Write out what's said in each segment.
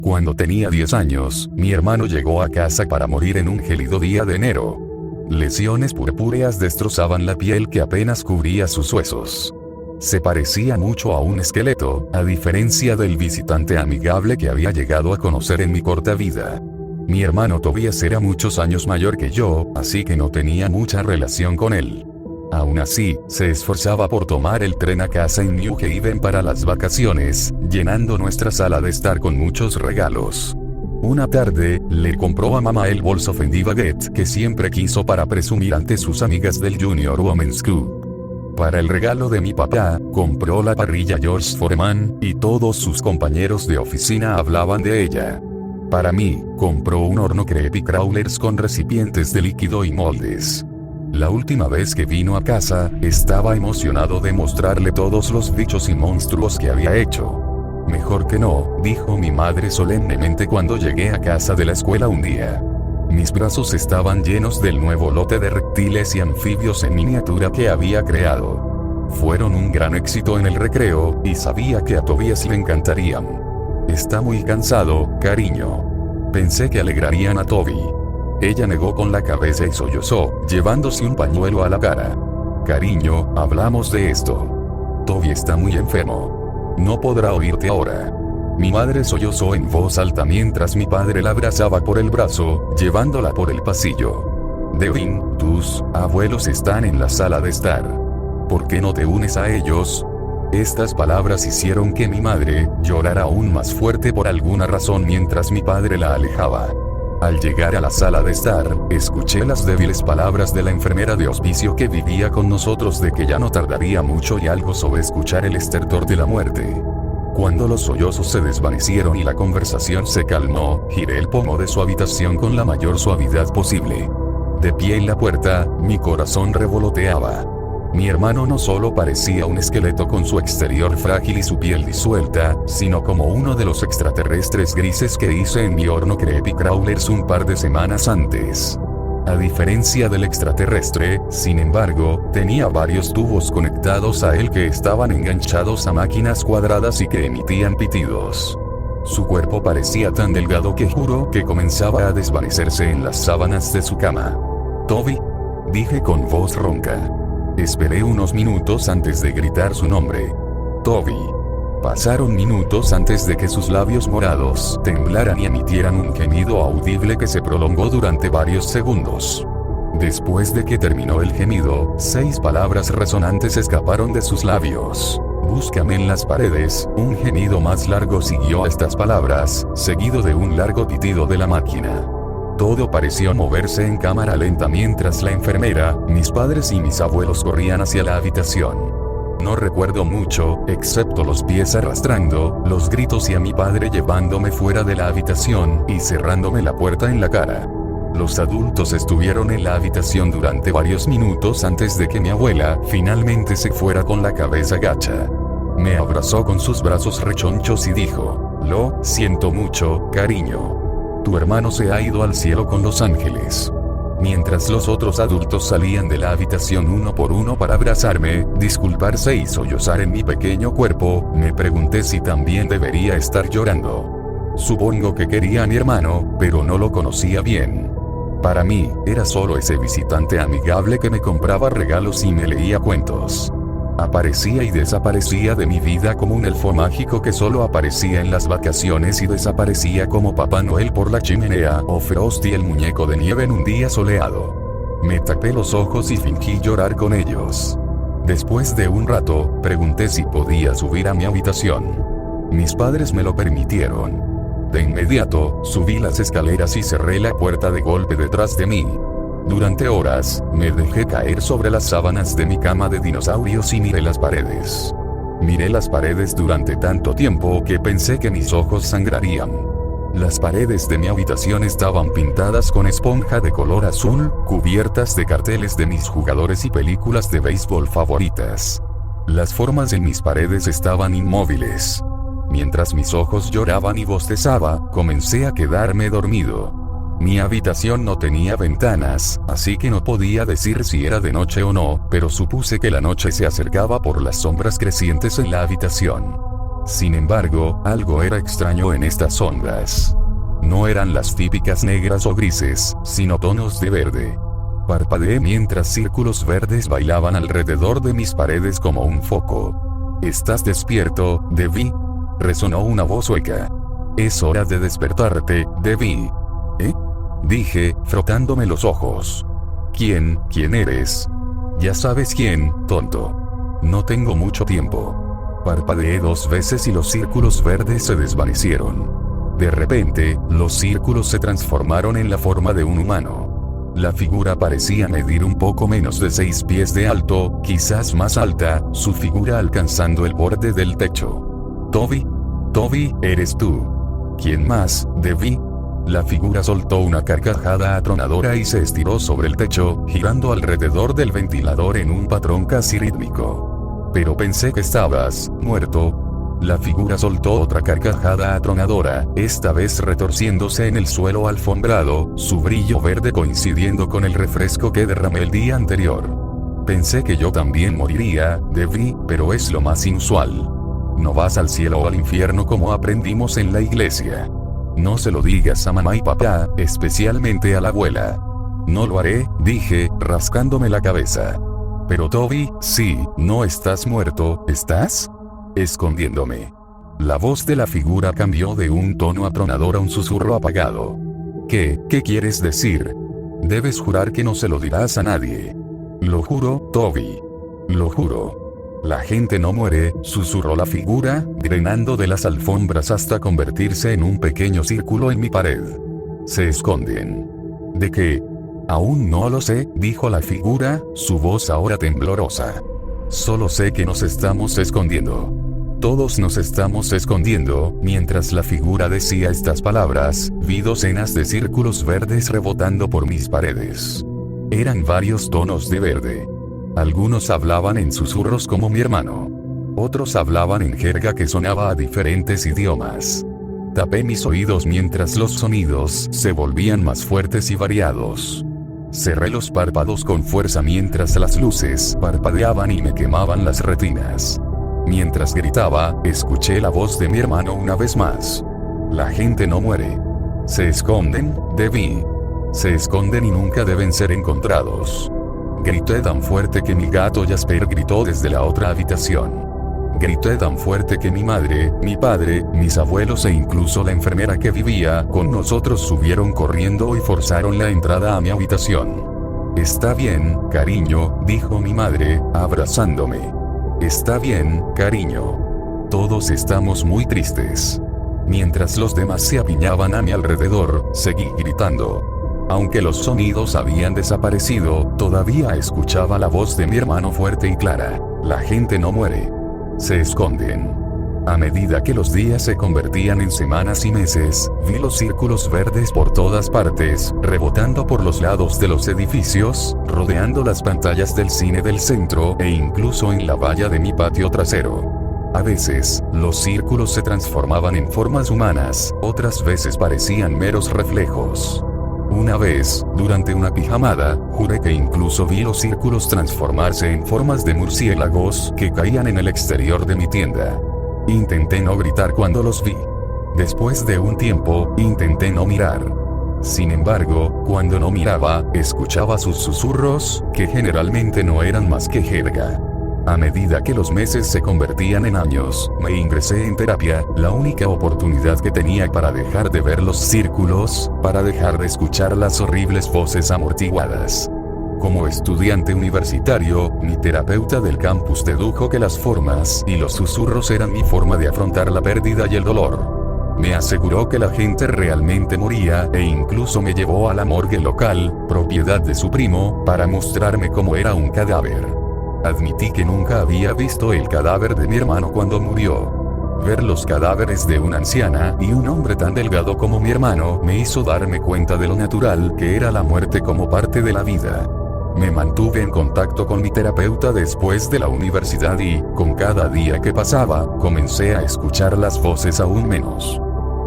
Cuando tenía 10 años, mi hermano llegó a casa para morir en un gélido día de enero. Lesiones purpúreas destrozaban la piel que apenas cubría sus huesos. Se parecía mucho a un esqueleto, a diferencia del visitante amigable que había llegado a conocer en mi corta vida. Mi hermano Tobias era muchos años mayor que yo, así que no tenía mucha relación con él. Aún así, se esforzaba por tomar el tren a casa en New Haven para las vacaciones, llenando nuestra sala de estar con muchos regalos. Una tarde, le compró a mamá el bolso Fendi Baguette que siempre quiso para presumir ante sus amigas del Junior Women's Club. Para el regalo de mi papá, compró la parrilla George Foreman, y todos sus compañeros de oficina hablaban de ella. Para mí, compró un horno Creepy Crawlers con recipientes de líquido y moldes. La última vez que vino a casa, estaba emocionado de mostrarle todos los bichos y monstruos que había hecho. Mejor que no, dijo mi madre solemnemente cuando llegué a casa de la escuela un día. Mis brazos estaban llenos del nuevo lote de reptiles y anfibios en miniatura que había creado. Fueron un gran éxito en el recreo, y sabía que a Tobias le encantarían. Está muy cansado, cariño. Pensé que alegrarían a Toby. Ella negó con la cabeza y sollozó, llevándose un pañuelo a la cara. Cariño, hablamos de esto. Toby está muy enfermo. No podrá oírte ahora. Mi madre sollozó en voz alta mientras mi padre la abrazaba por el brazo, llevándola por el pasillo. Devin, tus abuelos están en la sala de estar. ¿Por qué no te unes a ellos? Estas palabras hicieron que mi madre llorara aún más fuerte por alguna razón mientras mi padre la alejaba. Al llegar a la sala de estar, escuché las débiles palabras de la enfermera de hospicio que vivía con nosotros de que ya no tardaría mucho y algo sobre escuchar el estertor de la muerte. Cuando los sollozos se desvanecieron y la conversación se calmó, giré el pomo de su habitación con la mayor suavidad posible. De pie en la puerta, mi corazón revoloteaba. Mi hermano no solo parecía un esqueleto con su exterior frágil y su piel disuelta, sino como uno de los extraterrestres grises que hice en mi horno Creepy Crawlers un par de semanas antes. A diferencia del extraterrestre, sin embargo, tenía varios tubos conectados a él que estaban enganchados a máquinas cuadradas y que emitían pitidos. Su cuerpo parecía tan delgado que juró que comenzaba a desvanecerse en las sábanas de su cama. «Toby», dije con voz ronca. Esperé unos minutos antes de gritar su nombre. «Toby». Pasaron minutos antes de que sus labios morados temblaran y emitieran un gemido audible que se prolongó durante varios segundos. Después de que terminó el gemido, 6 palabras resonantes escaparon de sus labios. «Búscame en las paredes». Un gemido más largo siguió a estas palabras, seguido de un largo pitido de la máquina. Todo pareció moverse en cámara lenta mientras la enfermera, mis padres y mis abuelos corrían hacia la habitación. No recuerdo mucho, excepto los pies arrastrando, los gritos y a mi padre llevándome fuera de la habitación y cerrándome la puerta en la cara. Los adultos estuvieron en la habitación durante varios minutos antes de que mi abuela finalmente se fuera con la cabeza gacha. Me abrazó con sus brazos rechonchos y dijo: «Lo siento mucho, cariño. Tu hermano se ha ido al cielo con los ángeles». Mientras los otros adultos salían de la habitación uno por uno para abrazarme, disculparse y sollozar en mi pequeño cuerpo, me pregunté si también debería estar llorando. Supongo que quería a mi hermano, pero no lo conocía bien. Para mí, era solo ese visitante amigable que me compraba regalos y me leía cuentos. Aparecía y desaparecía de mi vida como un elfo mágico que solo aparecía en las vacaciones y desaparecía como Papá Noel por la chimenea o Frosty el muñeco de nieve en un día soleado. Me tapé los ojos y fingí llorar con ellos. Después de un rato, pregunté si podía subir a mi habitación. Mis padres me lo permitieron. De inmediato, subí las escaleras y cerré la puerta de golpe detrás de mí. Durante horas, me dejé caer sobre las sábanas de mi cama de dinosaurios y miré las paredes. Miré las paredes durante tanto tiempo que pensé que mis ojos sangrarían. Las paredes de mi habitación estaban pintadas con esponja de color azul, cubiertas de carteles de mis jugadores y películas de béisbol favoritas. Las formas en mis paredes estaban inmóviles. Mientras mis ojos lloraban y bostezaba, comencé a quedarme dormido. Mi habitación no tenía ventanas, así que no podía decir si era de noche o no, pero supuse que la noche se acercaba por las sombras crecientes en la habitación. Sin embargo, algo era extraño en estas sombras. No eran las típicas negras o grises, sino tonos de verde. Parpadeé mientras círculos verdes bailaban alrededor de mis paredes como un foco. ¿Estás despierto, Debbie? Resonó una voz hueca. Es hora de despertarte, Debbie. ¿Eh? Dije, frotándome los ojos. ¿Quién eres? Ya sabes quién, tonto. No tengo mucho tiempo. Parpadeé 2 veces y los círculos verdes se desvanecieron. De repente, los círculos se transformaron en la forma de un humano. La figura parecía medir un poco menos de 6 pies de alto, quizás más alta, su figura alcanzando el borde del techo. Toby, eres tú. ¿Quién más, Debbie? La figura soltó una carcajada atronadora y se estiró sobre el techo, girando alrededor del ventilador en un patrón casi rítmico. Pero pensé que estabas muerto. La figura soltó otra carcajada atronadora, esta vez retorciéndose en el suelo alfombrado, su brillo verde coincidiendo con el refresco que derramé el día anterior. Pensé que yo también moriría, Debbie, pero es lo más inusual. No vas al cielo o al infierno como aprendimos en la iglesia. No se lo digas a mamá y papá, especialmente a la abuela. No lo haré, dije, rascándome la cabeza. Pero Toby, sí, no estás muerto, ¿estás? Escondiéndome. La voz de la figura cambió de un tono atronador a un susurro apagado. ¿Qué quieres decir? Debes jurar que no se lo dirás a nadie. Lo juro, Toby. Lo juro. La gente no muere, susurró la figura, drenando de las alfombras hasta convertirse en un pequeño círculo en mi pared. Se esconden. ¿De qué? Aún no lo sé, dijo la figura, su voz ahora temblorosa. Solo sé que nos estamos escondiendo. Todos nos estamos escondiendo. Mientras la figura decía estas palabras, vi docenas de círculos verdes rebotando por mis paredes. Eran varios tonos de verde. Algunos hablaban en susurros como mi hermano. Otros hablaban en jerga que sonaba a diferentes idiomas. Tapé mis oídos mientras los sonidos se volvían más fuertes y variados. Cerré los párpados con fuerza mientras las luces parpadeaban y me quemaban las retinas. Mientras gritaba, escuché la voz de mi hermano una vez más. La gente no muere. Se esconden, Debbie. Se esconden y nunca deben ser encontrados. Grité tan fuerte que mi gato Jasper gritó desde la otra habitación. Grité tan fuerte que mi madre, mi padre, mis abuelos e incluso la enfermera que vivía con nosotros subieron corriendo y forzaron la entrada a mi habitación. Está bien, cariño, dijo mi madre, abrazándome. Está bien, cariño. Todos estamos muy tristes. Mientras los demás se apiñaban a mi alrededor, seguí gritando. Aunque los sonidos habían desaparecido, todavía escuchaba la voz de mi hermano fuerte y clara. La gente no muere. Se esconden. A medida que los días se convertían en semanas y meses, vi los círculos verdes por todas partes, rebotando por los lados de los edificios, rodeando las pantallas del cine del centro e incluso en la valla de mi patio trasero. A veces, los círculos se transformaban en formas humanas, otras veces parecían meros reflejos. Una vez, durante una pijamada, juré que incluso vi los círculos transformarse en formas de murciélagos que caían en el exterior de mi tienda. Intenté no gritar cuando los vi. Después de un tiempo, intenté no mirar. Sin embargo, cuando no miraba, escuchaba sus susurros, que generalmente no eran más que jerga. A medida que los meses se convertían en años, me ingresé en terapia, la única oportunidad que tenía para dejar de ver los círculos, para dejar de escuchar las horribles voces amortiguadas. Como estudiante universitario, mi terapeuta del campus dedujo que las formas y los susurros eran mi forma de afrontar la pérdida y el dolor. Me aseguró que la gente realmente moría e incluso me llevó a la morgue local, propiedad de su primo, para mostrarme cómo era un cadáver. Admití que nunca había visto el cadáver de mi hermano cuando murió. Ver los cadáveres de una anciana y un hombre tan delgado como mi hermano me hizo darme cuenta de lo natural que era la muerte como parte de la vida. Me mantuve en contacto con mi terapeuta después de la universidad y, con cada día que pasaba, comencé a escuchar las voces aún menos.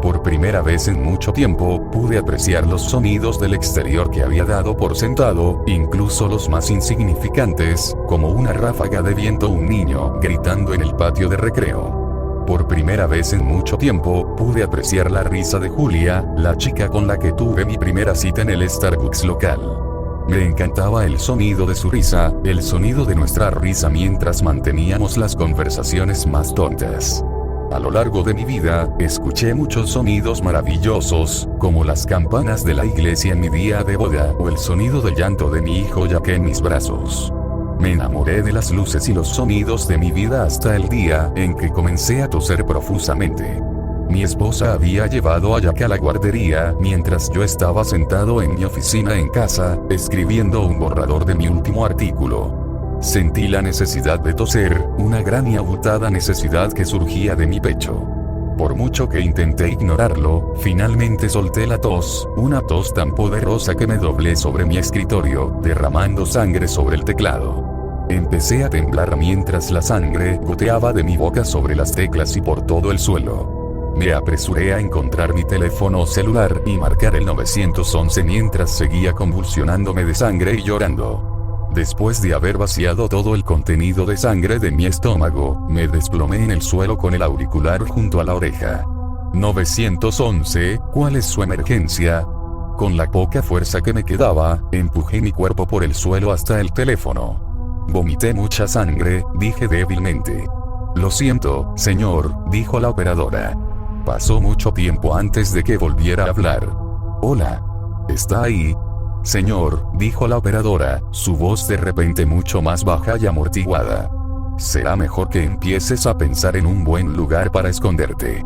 Por primera vez en mucho tiempo, pude apreciar los sonidos del exterior que había dado por sentado, incluso los más insignificantes, como una ráfaga de viento o un niño gritando en el patio de recreo. Por primera vez en mucho tiempo, pude apreciar la risa de Julia, la chica con la que tuve mi primera cita en el Starbucks local. Me encantaba el sonido de su risa, el sonido de nuestra risa mientras manteníamos las conversaciones más tontas. A lo largo de mi vida, escuché muchos sonidos maravillosos, como las campanas de la iglesia en mi día de boda o el sonido del llanto de mi hijo Jack en mis brazos. Me enamoré de las luces y los sonidos de mi vida hasta el día en que comencé a toser profusamente. Mi esposa había llevado a Jack a la guardería mientras yo estaba sentado en mi oficina en casa, escribiendo un borrador de mi último artículo. Sentí la necesidad de toser, una gran y abultada necesidad que surgía de mi pecho. Por mucho que intenté ignorarlo, finalmente solté la tos, una tos tan poderosa que me doblé sobre mi escritorio, derramando sangre sobre el teclado. Empecé a temblar mientras la sangre goteaba de mi boca sobre las teclas y por todo el suelo. Me apresuré a encontrar mi teléfono celular y marcar el 911 mientras seguía convulsionándome de sangre y llorando. Después de haber vaciado todo el contenido de sangre de mi estómago, me desplomé en el suelo con el auricular junto a la oreja. 911, ¿cuál es su emergencia? Con la poca fuerza que me quedaba, empujé mi cuerpo por el suelo hasta el teléfono. Vomité mucha sangre, dije débilmente. Lo siento, señor, dijo la operadora. Pasó mucho tiempo antes de que volviera a hablar. Hola. ¿Está ahí? Señor, dijo la operadora, su voz de repente mucho más baja y amortiguada. Será mejor que empieces a pensar en un buen lugar para esconderte.